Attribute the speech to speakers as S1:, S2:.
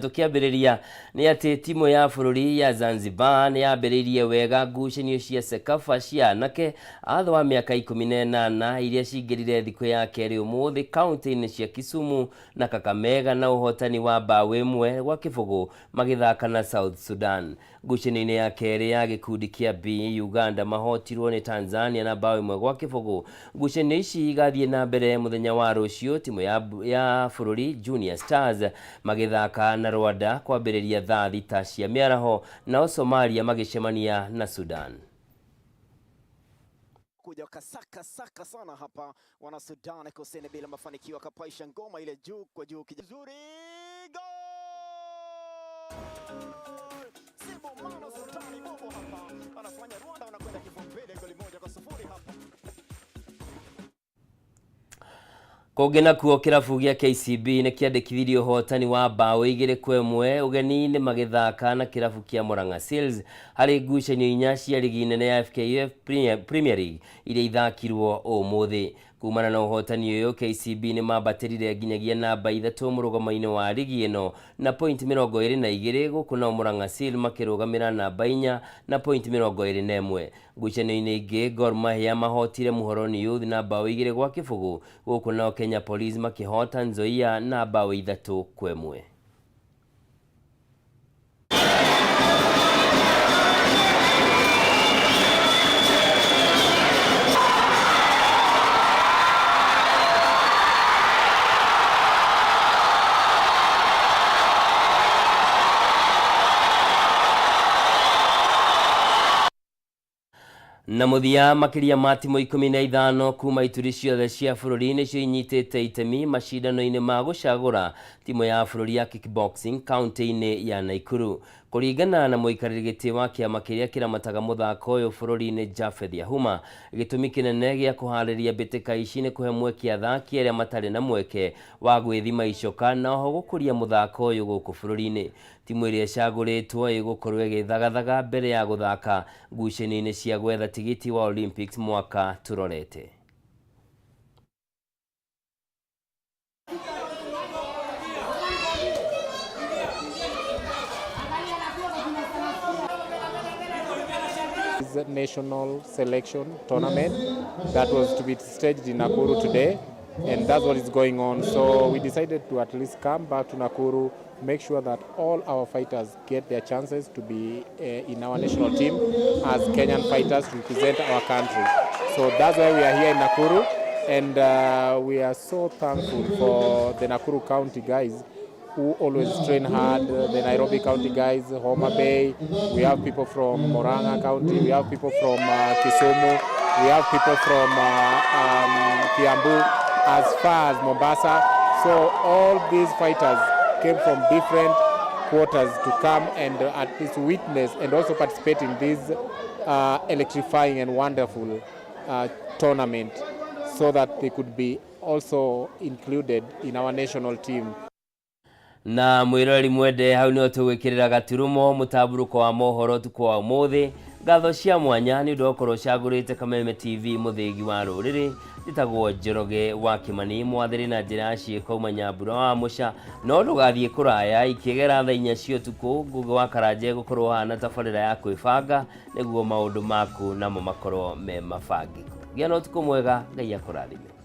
S1: Tukiambĩrĩria nĩ atĩ timu ya bũrũri ya Zanzibar nĩ yambĩrĩirie wega ngucanio cia Sekafa cia anake atho wa mĩaka 18 iria cingĩrire thikũ ya kerĩ ũmũthĩ kaunti-inĩ cia Kisumu na Kakamega na ũhotani wa mbaũ ĩmwe gwa kĩbũgũ magĩthaka na South Sudan. Ngucanio-inĩ ya kerĩ ya gĩkundi kĩa B, Uganda mahotirwo nĩ Tanzania na mbaũ ĩmwe gwa kĩbũgũ. Ngucanio ici igathiĩ na mbere mũthenya wa rũciũ, timu ya bũrũri Junior Stars magĩthaka na Rwanda kwambĩrĩria thaa thita cia mĩaraho, nao Somalia magĩcemania na Sudan.
S2: Kuja kasaka sana hapa wana Sudan kusini bila mafanikio, akapaisha ngoma ile juu kwa juu kijuzuri Simbo mano Sultani bobo hapa anafanya Rwanda wanakwenda kifombele goli 1-0 hapa.
S1: Kũngĩ kuo kĩrabu gĩa KCB nĩ kĩandĩkithirie ũhotani wa mbaũ 2-1 ũgeni-inĩ magĩthaka na kĩrabu kĩa Murang'a Seals harĩ ngucanio 4 cia ligi nene ya FKF Premier League iria ithakirwo ũmũthĩ. Kumana na ũhotani ũyũ, KCB nĩ mambatĩrire nginyagia namba 3 mũrũgamo-inĩ wa ligi ĩno na point 22 gũkũ nao Murang'a Seals makĩrũgamĩra namba 4 na point 21. Ngucanio-inĩ ingĩ, Gor Mahia mahotire Mohoro na mbaũ 2-0 gũkũ nao Kenya Police makĩhota Nzoia na mbaũ 3-1. Na mũthia makĩria ma timu 15 kuma ituri ciothe cia bũrũri nĩcio inyitĩte itemi macindano-inĩ ma gũcagũra timu ya bũrũri ya kickboxing kaunti-inĩ ya Nakuru. Kũringana na mũikarĩri gĩtĩ wa kĩama kĩrĩa kĩramataga mũthako ũyũ bũrũri-inĩ Japheth Yahuma, gĩtũmi kĩnene gĩa kũharĩria mbĩtĩka ici nĩ kũhe mweke athaki arĩa matarĩ na mweke wa gwĩthima icoka na oho gũkũria mũthako ũyũ gũkũ bũrũri-inĩ. Timu ĩrĩa ĩcagũrĩtwo ĩgũkorwo ĩgĩthagathaga mbere ya gũthaka ngucanio-inĩ cia gwetha tigiti wa Olympics mwaka tũrorete.
S3: National selection tournament that was to be staged in Nakuru today, and that's what is going on. So we decided to at least come back to Nakuru, make sure that all our fighters get their chances to be in our national team as Kenyan fighters to represent our country. So that's why we are here in Nakuru, and we are so thankful for the Nakuru County guys who always train hard, the Nairobi County guys, Homa Bay, we have people from Murang'a County, we have people from Kisumu, we have people from Kiambu, as far as Mombasa. So all these fighters came from different quarters to come and at least witness and also participate in this electrifying and wonderful tournament so that they could be also included in our national team.
S1: Na mwĩrori mwende hau nĩho tũgwĩkĩrĩra gaturumo mũtamburuko wa mohoro tukũ wa ũmũthĩ. Ngatho cia mwanya nĩ ũndũ wa gũkorwo ũcagũrĩte Kameme TV mũthĩgi wa rũrĩrĩ. Njĩtagwo Njoroge wa Kĩmani, mwathĩrĩ na njĩra ya ciĩko uma Nyambura wa Mũca. No ndũgathiĩ kũraya, ikĩgera thaa 4 cia ũtukũ Ngũgĩ wa Karanja gũkorwo hana tabarĩra ya kwĩbanga nĩguo maũndũ maku namo makorwo me mabangĩku. Gĩa na ũtukũ mwega, Ngai akũrathime.